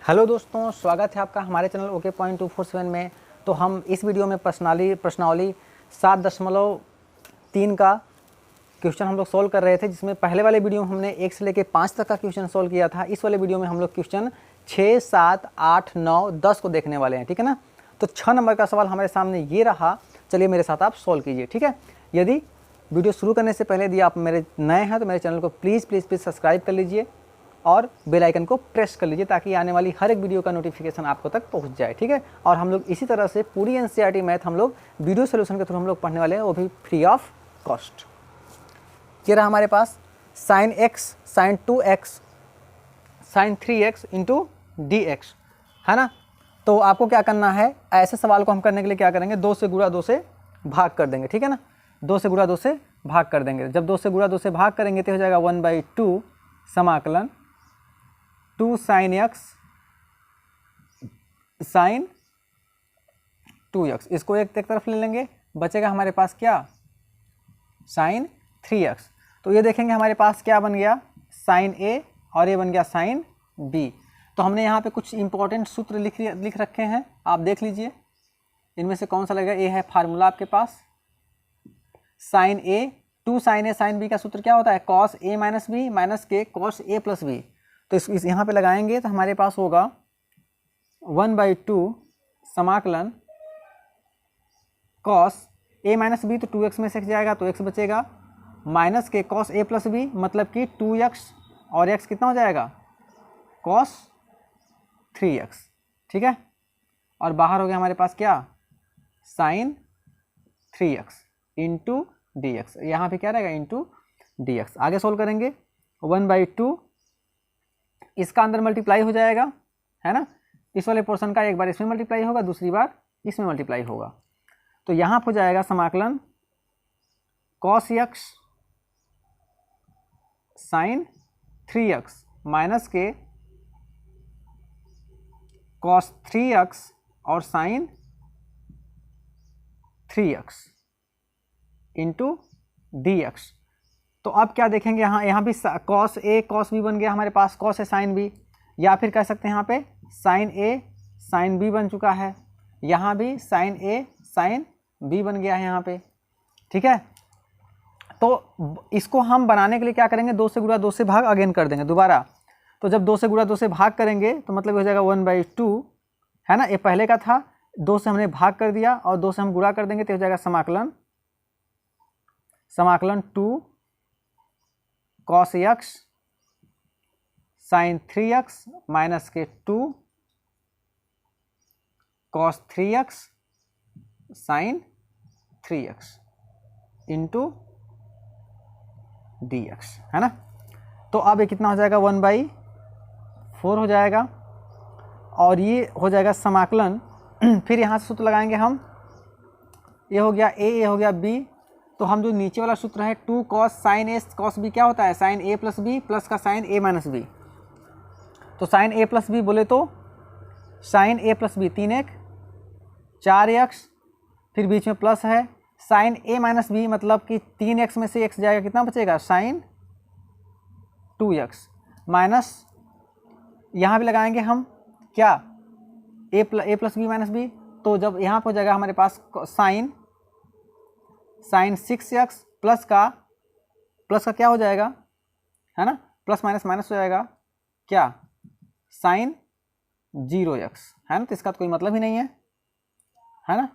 Hello दोस्तों, स्वागत है आपका हमारे चैनल ओके पॉइंट 247 में। तो हम इस वीडियो में प्रश्नावली 7.3 का क्वेश्चन हम लोग सोल्व कर रहे थे, जिसमें पहले वाले वीडियो में हमने 1 से लेकर 5 तक का क्वेश्चन सोल्व किया था। इस वाले वीडियो में हम लोग क्वेश्चन 6, 7, 8, 9, 10 को देखने वाले हैं, ठीक है ना। तो 6 नंबर का सवाल हमारे सामने ये रहा। चलिए मेरे साथ आप सोल्व कीजिए, ठीक है। यदि वीडियो शुरू करने से पहले यदि आप मेरे नए हैं तो मेरे चैनल को प्लीज़ सब्सक्राइब कर लीजिए और बेल आइकन को प्रेस कर लीजिए, ताकि आने वाली हर एक वीडियो का नोटिफिकेशन आपको तक पहुंच जाए, ठीक है। और हम लोग इसी तरह से पूरी एनसीईआरटी मैथ हम लोग वीडियो सोल्यूशन के थ्रू हम लोग पढ़ने वाले हैं, वो भी फ्री ऑफ कॉस्ट। ये रहा हमारे पास sin x, sin 2x, sin 3x into dx, है ना। तो आपको क्या करना है, ऐसे सवाल को हम करने के लिए क्या करेंगे, 2 से गुणा 2 से भाग कर देंगे, ठीक है ना। 2 से गुणा 2 से भाग कर देंगे। जब 2 से गुणा 2 से भाग करेंगे तो हो जाएगा 1/2 समाकलन 2 sin x sin 2x। इसको एक तरफ ले लेंगे, बचेगा हमारे पास क्या, sin 3x। तो ये देखेंगे हमारे पास क्या बन गया, sin a, और ये बन गया sin b। तो हमने यहाँ पे कुछ इंपॉर्टेंट सूत्र लिख रखे हैं, आप देख लीजिए इनमें से कौन सा लगेगा। ये है फार्मूला आपके पास, sin a 2 sin a sin b का सूत्र क्या होता है, cos a minus B minus के cos a प्लस बी। तो इस यहाँ पे लगाएंगे तो हमारे पास होगा 1/2 समाकलन cos a माइनस बी, तो 2x में से जाएगा तो x बचेगा, माइनस के cos a प्लस बी मतलब कि 2x, और x कितना हो जाएगा cos 3x, ठीक है। और बाहर हो गया हमारे पास क्या, sin 3x इंटू dx। यहाँ पे क्या रहेगा, इंटू dx। आगे सोल्व करेंगे 1/2, इसका अंदर मल्टीप्लाई हो जाएगा, है ना। इस वाले पोर्शन का एक बार इसमें मल्टीप्लाई होगा, दूसरी बार इसमें मल्टीप्लाई होगा। तो यहाँ हो जाएगा समाकलन cos x sin 3x minus के cos 3x और sin 3x इंटू dx। तो अब क्या देखेंगे, यहाँ भी cos a cos b बन गया हमारे पास, cos a sin b, या फिर कह सकते हैं यहाँ पे sin a sin b बन चुका है, यहाँ भी sin a sin b बन गया है यहाँ पे, ठीक है। तो इसको हम बनाने के लिए क्या करेंगे, 2 से गुणा 2 से भाग अगेन कर देंगे दोबारा। तो जब 2 से गुणा 2 से भाग करेंगे तो मतलब हो जाएगा 1/2, है ना। ये पहले का था, 2 से हमने भाग कर दिया और 2 से हम गुणा कर देंगे तो हो जाएगा समाकलन 2 cos x sin 3x minus के 2 cos 3x sin 3x into dx, है ना। तो अब ये कितना हो जाएगा, 1/4 हो जाएगा, और ये हो जाएगा समाकलन फिर यहाँ से सूत्र लगाएंगे हम, ये हो गया a, ये हो गया b। तो हम जो नीचे वाला सूत्र है 2 cos sin a cos b क्या होता है, sin a plus b plus का sin a माइनस b। तो sin a प्लस b बोले तो sin a plus b 3x 4x, फिर बीच में प्लस है sin a माइनस b मतलब कि 3x में से x जाएगा, कितना बचेगा sin 2x, माइनस यहाँ भी लगाएंगे हम क्या, a plus b minus b। तो जब यहाँ पर हो जाएगा हमारे पास sin 6x प्लस का क्या हो जाएगा, है ना, प्लस माइनस माइनस हो जाएगा क्या, sin 0x, है ना। तो इसका तो कोई मतलब ही नहीं है ना।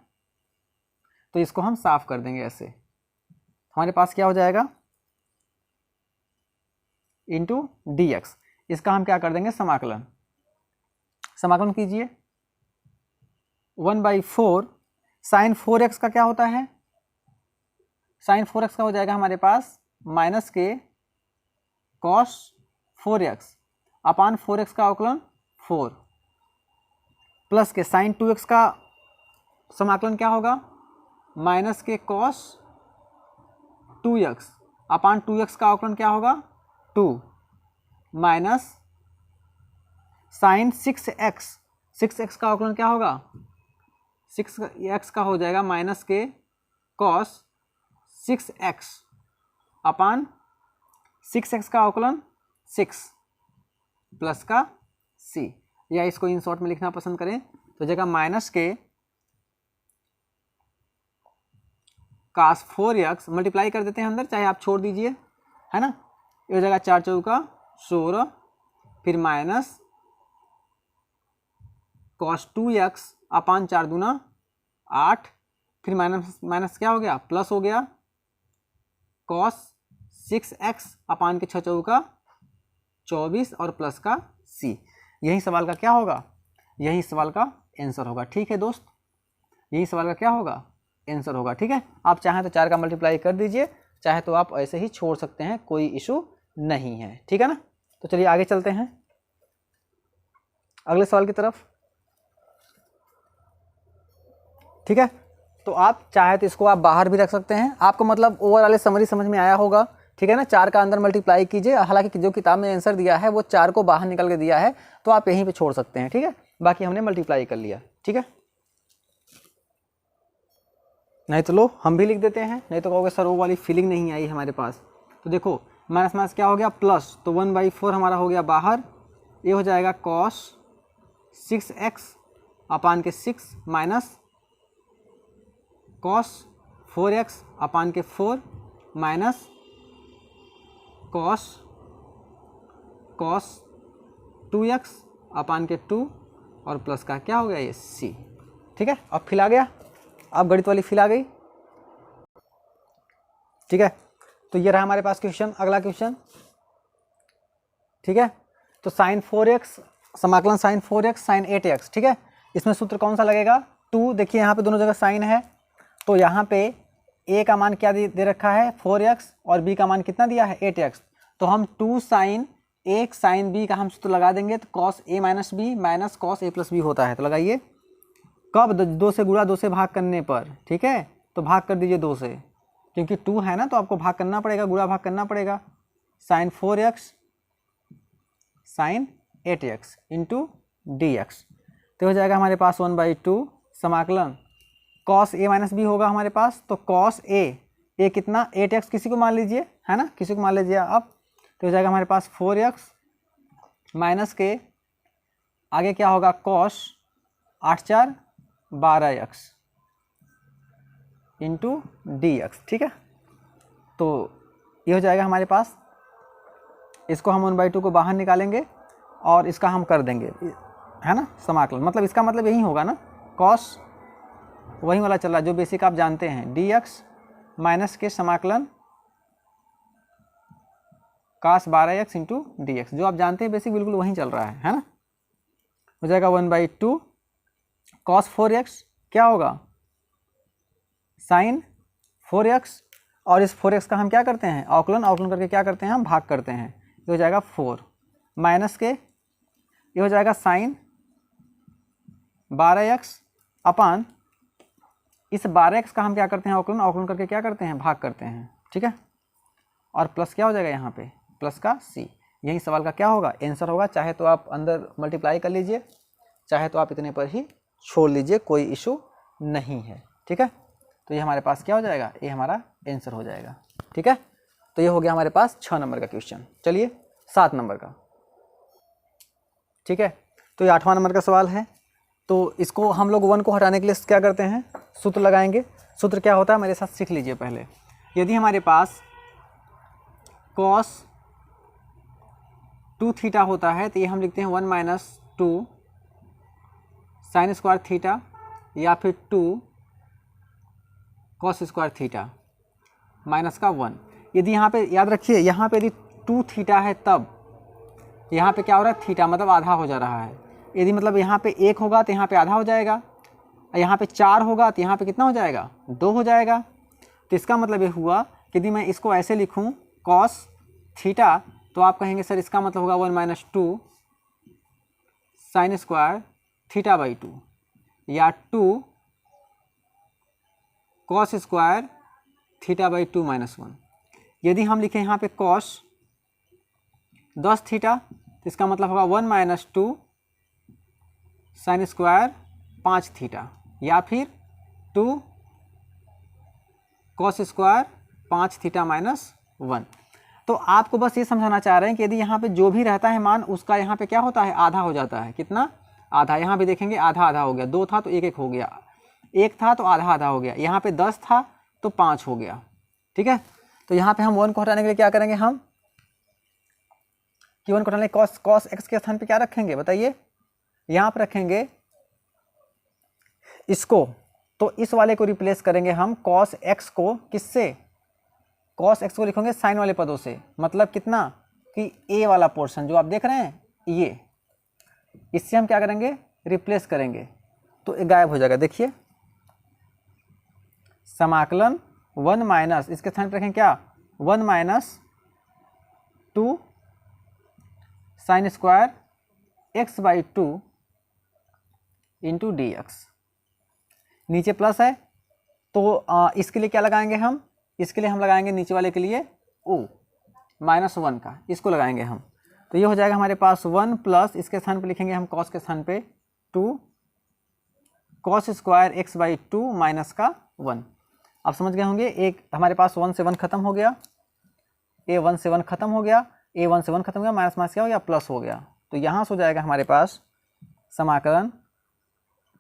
तो इसको हम साफ कर देंगे ऐसे, हमारे पास क्या हो जाएगा इंटू dx। इसका हम क्या कर देंगे, समाकलन कीजिए 1/4 sin 4x का क्या होता है, sin 4x का हो जाएगा हमारे पास माइनस के cos 4x अपान 4x का अवकलन 4, प्लस के sin 2x का समाकलन क्या होगा, माइनस के cos 2x अपान 2x का अवकलन क्या होगा 2, माइनस sin 6x का अवकलन क्या होगा, 6x का हो जाएगा माइनस के cos 6x अपान 6x का अवकलन 6 प्लस का c। या इसको इन शॉर्ट में लिखना पसंद करें तो जगह माइनस के cos 4x मल्टीप्लाई कर देते हैं अंदर, चाहे आप छोड़ दीजिए, है ना। ये हो जाएगा 4 चौका 16, फिर माइनस cos 2x अपान 4 दूना 8, फिर माइनस माइनस क्या हो गया, प्लस हो गया cos 6x अपान के 6 चौका 24 और प्लस का c। यही सवाल का क्या होगा, यही सवाल का आंसर होगा। ठीक है दोस्त, यही सवाल का क्या होगा, आंसर होगा। ठीक है, आप चाहें तो 4 का मल्टीप्लाई कर दीजिए, चाहे तो आप ऐसे ही छोड़ सकते हैं, कोई इशू नहीं है। ठीक है ना। तो चलिए आगे चलते हैं अगले सवाल की तरफ। ठीक है, तो आप चाहे तो इसको आप बाहर भी रख सकते हैं, आपको मतलब ओवरऑल समरी समझ में आया होगा। ठीक है ना। 4 का अंदर मल्टीप्लाई कीजिए, हालांकि जो किताब में आंसर दिया है वो 4 को बाहर निकल के दिया है, तो आप यहीं पे छोड़ सकते हैं। ठीक है, बाकी हमने मल्टीप्लाई कर लिया। ठीक है, नहीं तो लो हम भी लिख देते हैं, नहीं तो कहोगे सर वो वाली फीलिंग नहीं आई हमारे पास। तो देखो माइनस माइनस क्या हो गया, प्लस, तो 1/4 हमारा हो गया बाहर, ये हो जाएगा cos 6x अपान के 6 माइनस cos 4x अपान के 4 माइनस cos 2x अपान के 2 और प्लस का क्या हो गया ये c। ठीक है, अब फिल आ गया, अब गणित वाली फिल आ गई। ठीक है, तो ये रहा हमारे पास क्वेश्चन। अगला क्वेश्चन, ठीक है, तो sin 4x समाकलन sin 4x sin 8x। ठीक है, इसमें सूत्र कौन सा लगेगा, 2। देखिए यहाँ पे दोनों जगह साइन है, तो यहाँ पे a का मान क्या दे रखा है 4x और b का मान कितना दिया है 8x, तो हम 2 sin a sin b का हम सूत्र लगा देंगे, तो cos a minus b minus cos a plus b होता है। तो लगाइए, कब 2 से गुणा 2 से भाग करने पर। ठीक है, तो भाग कर दीजिए 2 से, क्योंकि 2 है ना तो आपको भाग करना पड़ेगा, गुणा भाग करना पड़ेगा। sin 4x sin 8x into dx, तो हो जाएगा हमारे पास 1/2 समाकलन cos a माइनस b होगा हमारे पास, तो cos a कितना 8x किसी को मान लीजिए, है ना, किसी को मान लीजिए आप, तो हो जाएगा हमारे पास 4x माइनस के आगे क्या होगा cos 8 4 12x इंटू dx। ठीक है, तो ये हो जाएगा हमारे पास, इसको हम 1/2 को बाहर निकालेंगे और इसका हम कर देंगे, है ना, समाकलन। मतलब इसका मतलब यही होगा ना, cos वही वाला चल रहा है जो बेसिक आप जानते हैं, dx माइनस के समाकलन cos 12x इंटू dx, जो आप जानते हैं बेसिक बिल्कुल वही चल रहा है ना। हो जाएगा 1/2 cos 4x क्या होगा sin 4x, और इस 4x का हम क्या करते हैं अवकलन करके क्या करते हैं हम भाग करते हैं, ये हो जाएगा 4 माइनस के ये हो जाएगा sin 12x अपान इस 12x का हम क्या करते हैं अवकलन करके क्या करते हैं भाग करते हैं। ठीक है, और प्लस क्या हो जाएगा यहाँ पे प्लस का c। यही सवाल का क्या होगा आंसर होगा। चाहे तो आप अंदर मल्टीप्लाई कर लीजिए, चाहे तो आप इतने पर ही छोड़ लीजिए, कोई इशू नहीं है। ठीक है, तो ये हमारे पास क्या हो जाएगा, ये हमारा आंसर हो जाएगा। ठीक है, तो ये हो गया हमारे पास 6 नंबर का क्वेश्चन। चलिए 7 नंबर का। ठीक है, तो ये 8वां नंबर का सवाल है। तो इसको हम लोग 1 को हटाने के लिए क्या करते हैं, सूत्र लगाएंगे। सूत्र क्या होता है मेरे साथ सीख लीजिए पहले। यदि हमारे पास cos 2 थीटा होता है तो ये हम लिखते हैं 1 माइनस 2 साइन स्क्वायर थीटा या फिर 2 cos स्क्वायर थीटा माइनस का 1। यदि यहाँ पे याद रखिए, यहाँ पे यदि 2 थीटा है तब यहाँ पे क्या हो रहा है थीटा मतलब आधा हो जा रहा है। यदि मतलब यहाँ पे 1 होगा तो यहाँ पे आधा हो जाएगा, यहाँ पे 4 होगा तो यहाँ पे कितना हो जाएगा 2 हो जाएगा। तो इसका मतलब ये हुआ कि यदि मैं इसको ऐसे लिखूँ cos थीटा, तो आप कहेंगे सर इसका मतलब होगा 1 minus 2 sine square theta by 2 या 2 cos square theta by 2 minus 1। यदि हम लिखें यहाँ पे cos 10 थीटा तो इसका मतलब होगा 1 माइनस 2 साइन स्क्वायर 5 थीटा या फिर 2 cos स्क्वायर 5 थीटा माइनस 1। तो आपको बस ये समझाना चाह रहे हैं कि यदि यहाँ पे जो भी रहता है मान उसका यहाँ पे क्या होता है आधा हो जाता है, कितना आधा, यहाँ भी देखेंगे आधा आधा हो गया, 2 था तो 1 1 हो गया, 1 था तो आधा आधा हो गया, यहाँ पे 10 था तो 5 हो गया। ठीक है, तो यहाँ पे हम 1 को हटाने के लिए क्या करेंगे हम कि 1 को हटाने कॉस एक्स के स्थान पे क्या रखेंगे बताइए, यहाँ पर रखेंगे इसको, तो इस वाले को रिप्लेस करेंगे हम कॉस एक्स को, किससे, कॉस एक्स को लिखेंगे साइन वाले पदों से, मतलब कितना कि ए वाला पोर्शन जो आप देख रहे हैं ये, इससे हम क्या करेंगे रिप्लेस करेंगे, तो ये गायब हो जाएगा। देखिए समाकलन 1 माइनस इसके स्थान पर रखें क्या 1 minus 2 sine square X by 2 into D x, नीचे प्लस है तो इसके लिए क्या लगाएंगे हम, इसके लिए हम लगाएंगे नीचे वाले के लिए ओ -1 का, इसको लगाएंगे हम, तो ये हो जाएगा हमारे पास 1 प्लस इसके स्थान पे लिखेंगे हम कॉस के स्थान पे 2 cos square X by 2 minus का 1। आप समझ गए होंगे, एक हमारे पास 1 से 1 खत्म हो गया, ए 1 से 1 खत्म हो गया, ए 1 से 1 खत्म हो गया, माइनस माइनस क्या हो गया प्लस हो गया, तो यहाँ से हो जाएगा हमारे पास समाकलन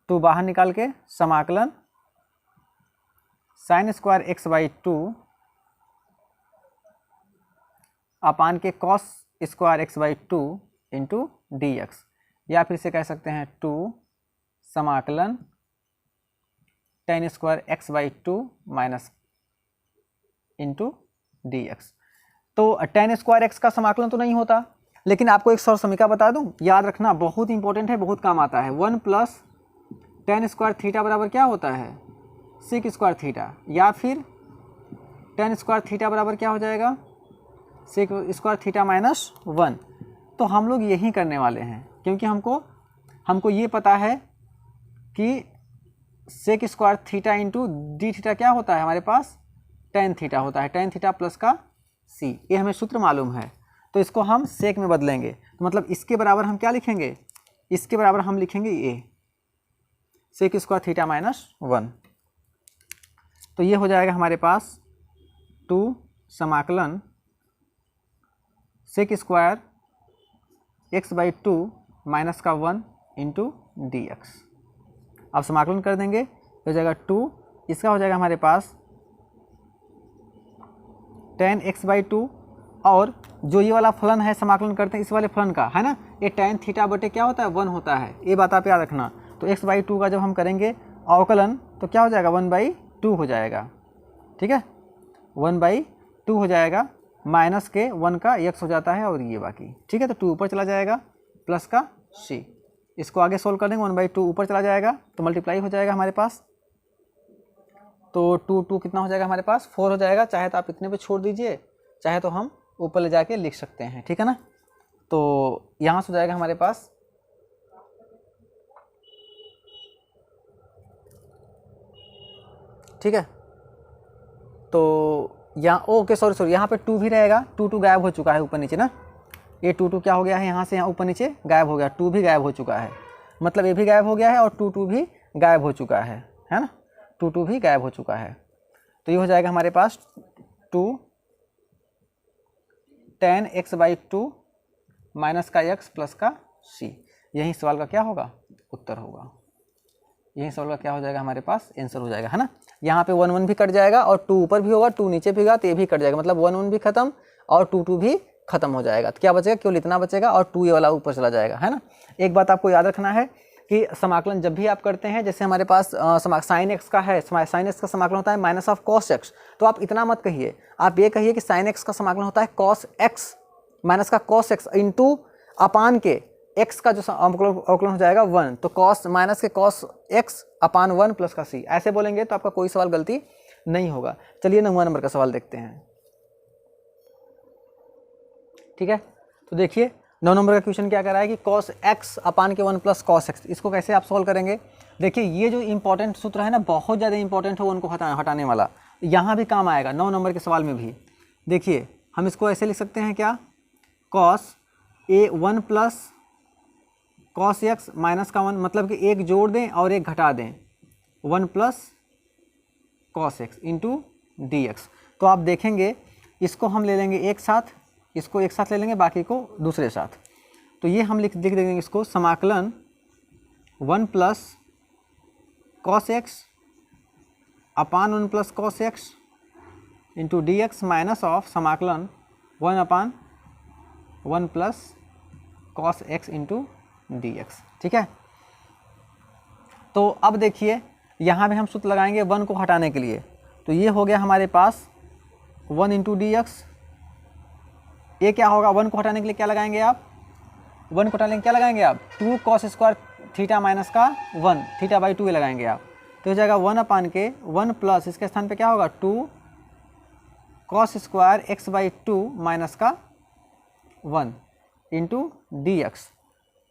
2 बाहर निकाल के समाकलन साइन स्क्वायर एक्स बाई 2 अपान के cos square X by 2 into D x, या फिर से कह सकते हैं 2 समाकलन ten square X by 2 minus into D x. तो टेन स्क्वायर एक्स का समाकलन तो नहीं होता, लेकिन आपको एक सौर समीका बता दूं, याद रखना बहुत इंपॉर्टेंट है, बहुत काम आता है। 1 प्लस टेन स्क्वायर थीटा बराबर क्या होता है सेक स्क्वायर थीटा, या फिर टेन स्क्वायर थीटा बराबर क्या हो जाएगा सेक स्क्वायर थीटा माइनस 1। तो हम लोग यही करने वाले हैं, क्योंकि हमको ये पता है कि sec square theta into D theta क्या होता है हमारे पास टेन थीटा होता है, टेन थीटा प्लस का सी, ये हमें सूत्र मालूम है, तो इसको हम सेक में बदलेंगे, तो मतलब इसके बराबर हम क्या लिखेंगे, इसके बराबर हम लिखेंगे ये सेक स्क्वायर थीटा माइनस 1। तो ये हो जाएगा हमारे पास 2 समाकलन sec square X by 2 minus का 1 इंटू डी एक्स। अब समाकलन कर देंगे, हो जाएगा 2, इसका हो जाएगा हमारे पास टेन एक्स बाई 2, और जो ये वाला फलन है समाकलन करते हैं इस वाले फलन का है ना, ये टेन थीटा बटे क्या होता है 1 होता है, ये बात आप याद रखना। तो एक्स बाई 2 का जब हम करेंगे अवकलन तो क्या हो जाएगा 1/2 हो जाएगा, ठीक है 1/2 हो जाएगा, माइनस के 1 का x हो जाता है और ये बाकी, ठीक है। तो 2 ऊपर चला जाएगा प्लस का c, इसको आगे सोल्व कर देंगे 1/2 ऊपर चला जाएगा तो मल्टीप्लाई हो जाएगा हमारे पास, तो 2 कितना हो जाएगा हमारे पास 4 हो जाएगा। चाहे तो आप इतने पे छोड़ दीजिए, चाहे तो हम ऊपर ले जाके लिख सकते हैं, ठीक है ना। तो यहाँ से हो जाएगा हमारे पास ठीक है। तो यहाँ ओके सॉरी यहाँ पे 2 भी रहेगा, 2 गायब हो चुका है ऊपर नीचे ना, ये 2 क्या हो गया है यहाँ से यहाँ ऊपर नीचे गायब हो गया, 2 भी गायब हो चुका है, मतलब ये भी गायब हो गया है और 2 भी गायब हो चुका है ना, 2 भी गायब हो चुका है। तो ये हो जाएगा हमारे पास 2 टेन एक्स बाई 2 माइनस का x प्लस का c, यही सवाल का क्या होगा उत्तर होगा, यही सवाल का क्या हो जाएगा हमारे पास आंसर हो जाएगा, है ना। यहाँ पे 1 1 भी कट जाएगा और 2 ऊपर भी होगा, 2 नीचे भी होगा तो ये भी कट जाएगा, मतलब 1 1 भी खत्म और 2 भी खत्म हो जाएगा। तो क्या बचेगा केवल इतना बचेगा और 2 ये वाला ऊपर चला जाएगा, है ना। एक बात आपको याद रखना है कि समाकलन जब भी आप करते हैं, जैसे हमारे पास साइन एक्स का है, साइन एक्स का समाकलन होता है माइनस ऑफ कॉस एक्स, तो आप इतना मत कहिए, आप ये कहिए कि साइन एक्स का समाकलन होता है कॉस एक्स माइनस का कॉस एक्स इंटू अपान के एक्स का जो अवकलन हो जाएगा 1, तो कॉस माइनस के कॉस एक्स अपान 1 प्लस का सी, ऐसे बोलेंगे तो आपका कोई सवाल गलती नहीं होगा। चलिए 9वां नंबर का सवाल देखते हैं, ठीक है। तो देखिए 9 नंबर का क्वेश्चन क्या कर रहा है कि कॉस एक्स अपान के 1 प्लस कॉस एक्स, इसको कैसे आप सॉल्व करेंगे। देखिए ये जो इंपॉर्टेंट सूत्र है ना, बहुत ज़्यादा इंपॉर्टेंट है, उनको हटाने वाला, यहाँ भी काम आएगा 9 नंबर के सवाल में भी। देखिए हम इसको ऐसे लिख सकते हैं क्या, cos A 1 plus cos x minus का 1, मतलब कि एक जोड़ दें और एक घटा दें, 1 plus cos x into D x. तो आप देखेंगे इसको हम ले लेंगे एक साथ, इसको एक साथ ले लेंगे, बाकी को दूसरे साथ। तो ये हम लिख देंगे इसको समाकलन 1 plus cos x upon 1 plus cos x into D x minus of समाकलन 1 अपान 1 plus cos x into D x. ठीक है, तो अब देखिए यहाँ भी हम सूत्र लगाएंगे 1 को हटाने के लिए। तो ये हो गया हमारे पास 1 इंटू डी एक्स। ये क्या होगा, 1 को हटाने के लिए क्या लगाएंगे आप, 1 को हटाने के लिए क्या लगाएंगे आप, 2 कॉस स्क्वायर थीटा माइनस का 1 थीटा बाई 2 लगाएंगे आप। तो हो जाएगा 1 अपान के 1 प्लस इसके स्थान पे क्या होगा 2 cos square X by 2 minus का 1 इंटू डी एक्स।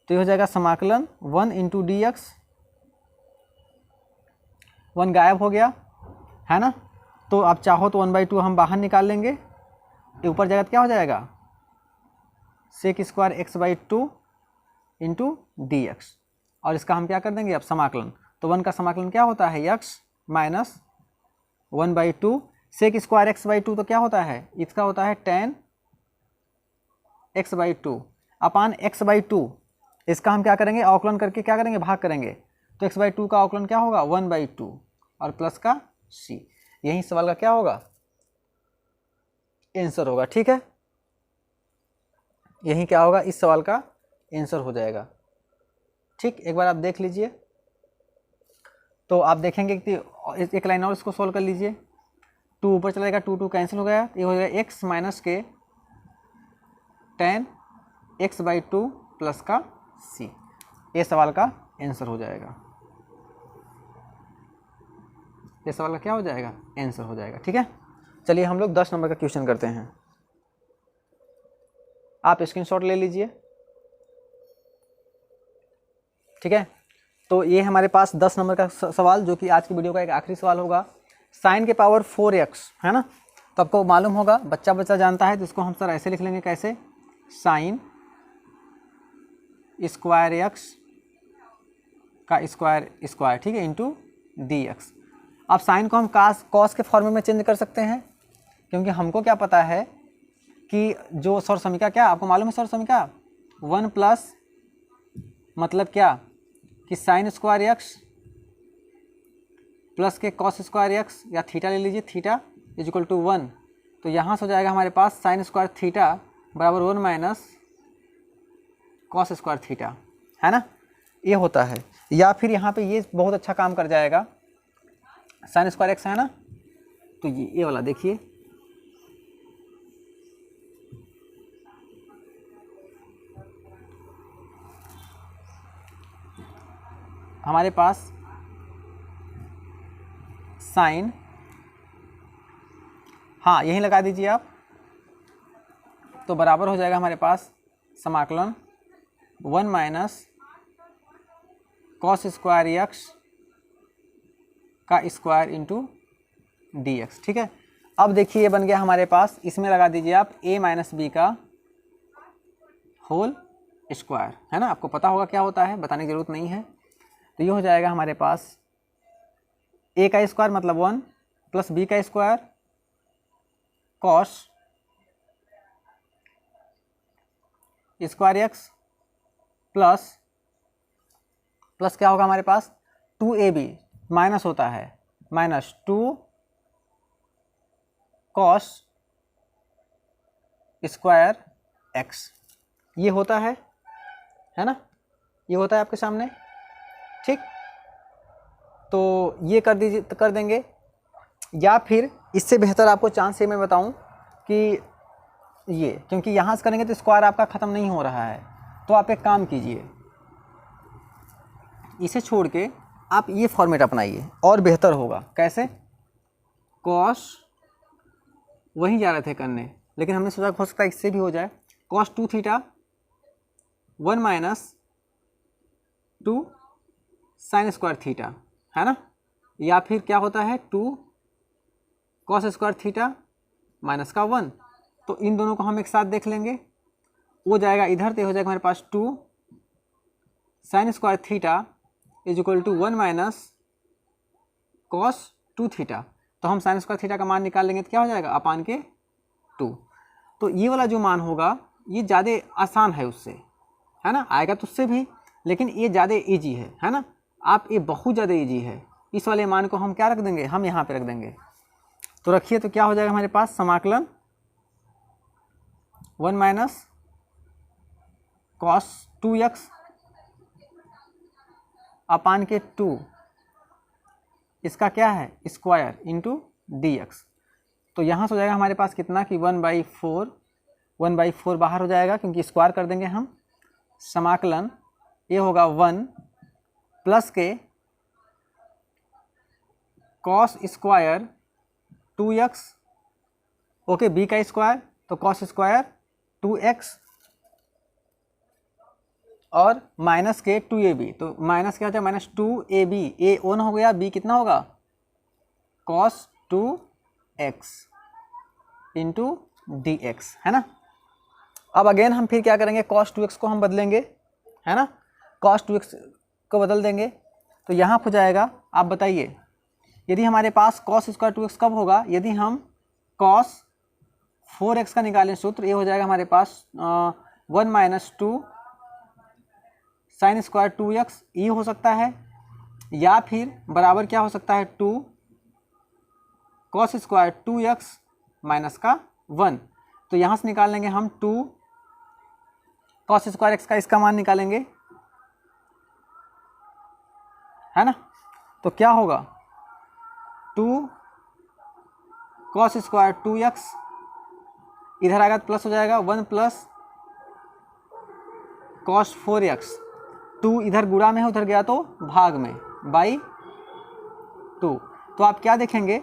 तो ये हो जाएगा समाकलन 1 इंटू डी एक्स, 1 गायब हो गया है ना। तो आप चाहो तो 1/2 हम बाहर निकाल लेंगे, ऊपर जाएगा तो क्या हो जाएगा sec square X by 2 into D X, और इसका हम क्या कर देंगे अब समाकलन। तो 1 का समाकलन क्या होता है x minus 1/2 sec square X by 2 तो क्या होता है, इसका होता है tan x by 2 upon x by 2। इसका हम क्या करेंगे, अवकलन करके क्या करेंगे, भाग करेंगे। तो x बाई 2 का अवकलन क्या होगा 1/2 और प्लस का c। यही सवाल का क्या होगा, आंसर होगा। ठीक है, यही क्या होगा, इस सवाल का आंसर हो जाएगा। ठीक, एक बार आप देख लीजिए। तो आप देखेंगे कि एक लाइन और इसको सोल्व कर लीजिए। 2 ऊपर चला जाएगा, 2 कैंसिल हो गया, ये हो जाएगा x माइनस के tan x बाई 2 प्लस का c। ये सवाल का आंसर हो जाएगा, ये सवाल का क्या हो जाएगा, आंसर हो जाएगा। ठीक है, चलिए हम लोग 10 नंबर का क्वेश्चन करते हैं। आप स्क्रीनशॉट ले लीजिए। ठीक है, तो ये हमारे पास 10 नंबर का सवाल, जो कि आज की वीडियो का एक आखिरी सवाल होगा। साइन के पावर 4x है ना, तो आपको मालूम होगा, बच्चा जानता है, तो इसको हम सर ऐसे लिख लेंगे, कैसे, साइन स्क्वायर एक्स का स्क्वायर ठीक है इंटू डी एक्स। अब साइन को हम कॉस के फॉर्म में चेंज कर सकते हैं, क्योंकि हमको क्या पता है कि जो सौर समीका, क्या आपको मालूम है सौर समीका 1 प्लस मतलब क्या कि साइन स्क्वायर एक्स प्लस के कॉस स्क्वायर एक्स, या थीटा ले लीजिए, थीटा इज इक्वल टू 1। तो यहाँ से हो जाएगा हमारे पास साइन स्क्वायर थीटा बराबर 1 माइनस कॉस स्क्वायर थीटा, है ना, ये होता है। या फिर यहाँ पे ये बहुत अच्छा काम कर जाएगा, साइन स्क्वायर एक्स है ना, तो ये वाला देखिए, हमारे पास साइन, हाँ यहीं लगा दीजिए आप, तो बराबर हो जाएगा हमारे पास समाकलन 1 माइनस कॉस स्क्वायर एक्स का स्क्वायर इंटू डी एक्स। ठीक है, अब देखिए ये बन गया हमारे पास, इसमें लगा दीजिए आप a माइनस बी का होल स्क्वायर, है ना, आपको पता होगा क्या होता है, बताने की जरूरत नहीं है। तो ये हो जाएगा हमारे पास a का स्क्वायर मतलब 1 प्लस b का square cos square x plus क्या होगा हमारे पास 2ab माइनस होता है माइनस 2 कॉस स्क्वायर एक्स, ये होता है ना, ये होता है आपके सामने। ठीक, तो ये कर दीजिए, कर देंगे। या फिर इससे बेहतर आपको चांस ये मैं बताऊं कि ये, क्योंकि यहाँ से करेंगे तो स्क्वायर आपका ख़त्म नहीं हो रहा है, तो आप एक काम कीजिए, इसे छोड़ के आप ये फॉर्मेट अपनाइए और बेहतर होगा। कैसे, कॉस, वहीं जा रहे थे करने, लेकिन हमने सोचा हो सकता है इससे भी हो जाए, cos 2 theta 1 minus 2 sine square theta, है ना, या फिर क्या होता है 2 कॉस स्क्वायर थीटा माइनस का 1। तो इन दोनों को हम एक साथ देख लेंगे, वो जाएगा इधर, तो हो जाएगा हमारे पास 2 sine square theta is equal to 1 minus cos 2 theta. तो हम साइन स्क्वायर थीटा का मान निकाल लेंगे, तो क्या हो जाएगा अपान के 2। तो ये वाला जो मान होगा ये ज़्यादा आसान है उससे, है ना, आएगा तो उससे भी, लेकिन ये ज़्यादा ईजी है ना। आप ये बहुत ज़्यादा ईजी है। इस वाले मान को हम क्या रख देंगे, हम यहाँ पे रख देंगे। तो रखिए, तो क्या हो जाएगा हमारे पास, समाकलन 1 माइनस कॉस 2x अपान के 2, इसका क्या है स्क्वायर इंटू dx। तो यहाँ से हो जाएगा हमारे पास कितना कि 1/4 बाहर हो जाएगा क्योंकि स्क्वायर कर देंगे हम। समाकलन ये होगा 1 प्लस के cos square 2x, okay, b का स्क्वायर तो कॉस स्क्वायर 2x और माइनस के 2ab, तो माइनस क्या हो जाएगा माइनस 2ab, a ओन हो गया, b कितना होगा कॉस 2x इंटू dx, है ना। अब अगेन हम फिर क्या करेंगे, cos 2x को हम बदलेंगे, है ना, cos 2x को बदल देंगे। तो यहाँ हो जाएगा, आप बताइए, यदि हमारे पास cos स्क्वायर 2x कब होगा, यदि हम cos 4x का निकालें सूत्र, ये हो जाएगा हमारे पास 1 माइनस 2 साइन स्क्वायर 2x, ये हो सकता है, या फिर बराबर क्या हो सकता है 2 cos स्क्वायर 2x माइनस का 1। तो यहाँ से निकाल लेंगे हम 2 cos स्क्वायर x का इसका मान निकालेंगे, है ना। तो क्या होगा 2 cos स्क्वायर 2x, इधर आएगा तो प्लस हो जाएगा 1 प्लस cos 4x, 2 इधर गुणा में है उधर गया तो भाग में, बाई 2। तो आप क्या देखेंगे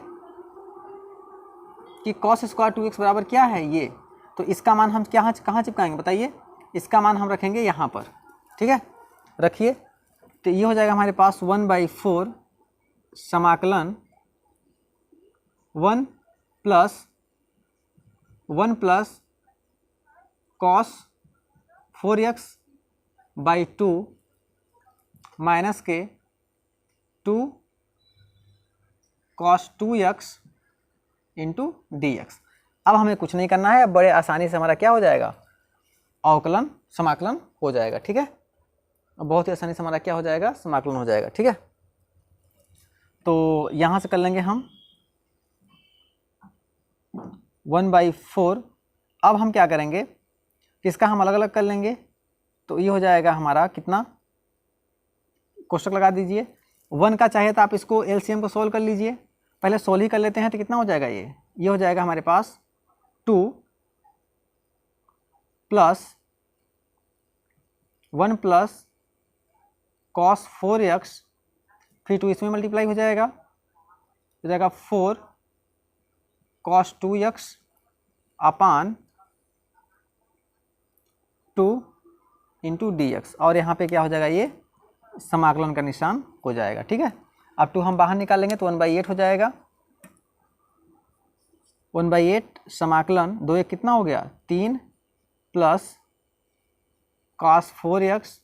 कि cos स्क्वायर 2x बराबर क्या है ये, तो इसका मान हम क्या कहाँ चिपकाएंगे बताइए, इसका मान हम रखेंगे यहाँ पर, ठीक है, रखिए। तो ये हो जाएगा हमारे पास 1/4 समाकलन 1 plus cos 4x by 2 minus के 2 cos 2x इंटू dx। अब हमें कुछ नहीं करना है, अब बड़े आसानी से हमारा क्या हो जाएगा, अवकलन समाकलन हो जाएगा, ठीक है। अब बहुत ही आसानी से हमारा क्या हो जाएगा, समाकलन हो जाएगा, ठीक है। तो यहाँ से कर लेंगे हम 1/4। अब हम क्या करेंगे, किसका हम अलग अलग कर लेंगे, तो ये हो जाएगा हमारा कितना, कोष्टक लगा दीजिए। 1 का चाहे तो आप इसको एलसीएम को सोल्व कर लीजिए, पहले सोल्व ही कर लेते हैं। तो कितना हो जाएगा, ये हो जाएगा हमारे पास 2 प्लस 1 प्लस cos 4x, फिर 2 इसमें मल्टीप्लाई हो जाएगा 4 cos 2x अपान 2 इंटू dx, और यहाँ पे क्या हो जाएगा, ये समाकलन का निशान हो जाएगा, ठीक है। अब 2 हम बाहर निकालेंगे तो 1/8 हो जाएगा, 1/8 समाकलन 2 एक कितना हो गया 3 plus cos 4x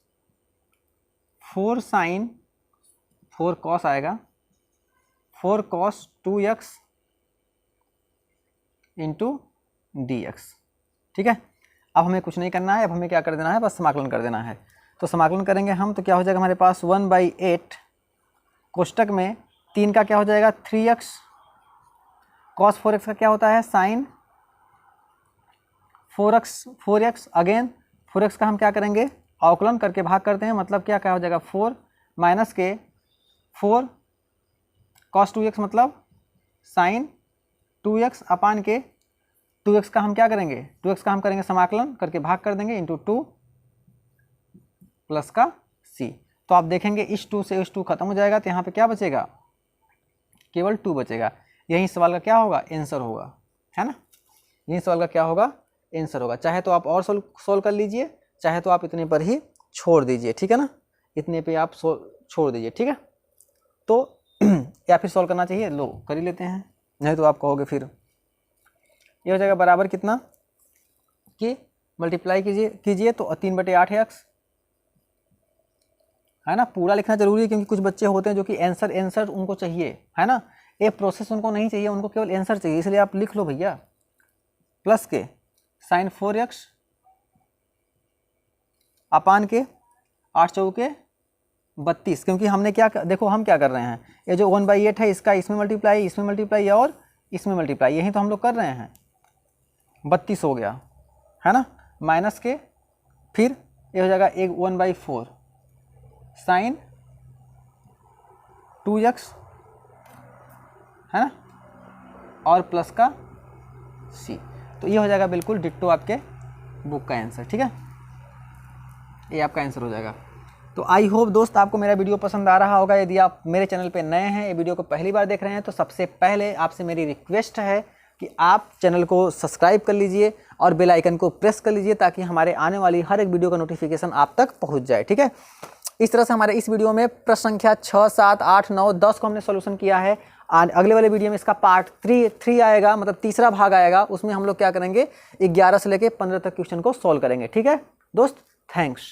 4 sign 4 cos आएगा 4 cos 2x इंटू dx, ठीक है। अब हमें कुछ नहीं करना है, अब हमें क्या कर देना है, बस समाकलन कर देना है। तो समाकलन करेंगे हम, तो क्या हो जाएगा हमारे पास 1/8 कोष्टक में 3 का क्या हो जाएगा 3x, cos 4x का क्या होता है साइन 4x अगेन 4x का हम क्या करेंगे, अवकलन करके भाग करते हैं, मतलब क्या हो जाएगा 4 माइनस के 4 cos 2x मतलब साइन 2x अपान के 2x का हम क्या करेंगे, 2x का हम करेंगे समाकलन करके भाग कर देंगे इंटू 2 प्लस का c। तो आप देखेंगे इस 2 से इस 2 खत्म हो जाएगा, तो यहाँ पे क्या बचेगा, केवल 2 बचेगा। यही सवाल का क्या होगा, आंसर होगा, है ना। यही सवाल का क्या होगा, आंसर होगा। चाहे तो आप और सोल्व कर लीजिए, चाहे तो आप इतने पर ही छोड़ दीजिए, ठीक है ना, इतने पे आप छोड़ दीजिए, ठीक है। तो या फिर सोल्व करना चाहिए, लो कर ही लेते हैं, नहीं तो आप कहोगे फिर ये हो जाएगा बराबर कितना कि मल्टीप्लाई कीजिए तो 3/8x, है ना। पूरा लिखना जरूरी है क्योंकि कुछ बच्चे होते हैं जो कि आंसर उनको चाहिए, है ना, ये प्रोसेस उनको नहीं चाहिए, उनको केवल आंसर चाहिए, इसलिए आप लिख लो भैया, प्लस के साइन 4x अपान के 8 चौके 32, क्योंकि हमने क्या देखो हम क्या कर रहे हैं, ये जो 1/8 है इसका इसमें मल्टीप्लाई और इसमें मल्टीप्लाई, यही तो हम लोग कर रहे हैं। 32 हो गया है ना, माइनस के फिर ये हो जाएगा एक 1/4 साइन 2x है ना, और प्लस का c, तो ये हो जाएगा बिल्कुल डिट्टो आपके बुक का आंसर। ठीक है, ये आपका आंसर हो जाएगा। तो आई होप दोस्त आपको मेरा वीडियो पसंद आ रहा होगा। यदि आप मेरे चैनल पे नए हैं, ये वीडियो को पहली बार देख रहे हैं, तो सबसे पहले आपसे मेरी रिक्वेस्ट है कि आप चैनल को सब्सक्राइब कर लीजिए और बेल आइकन को प्रेस कर लीजिए, ताकि हमारे आने वाली हर एक वीडियो का नोटिफिकेशन आप तक पहुंच जाए। ठीक है, इस तरह से हमारे इस वीडियो में प्रश्न संख्या 6, 7, 8, 9, 10 को हमने सोल्यूशन किया है। अगले वाले वीडियो में इसका पार्ट 3 आएगा, मतलब तीसरा भाग आएगा, उसमें हम लोग क्या करेंगे 11 से लेकर 15 तक क्वेश्चन को सॉल्व करेंगे। ठीक है दोस्त, थैंक्स।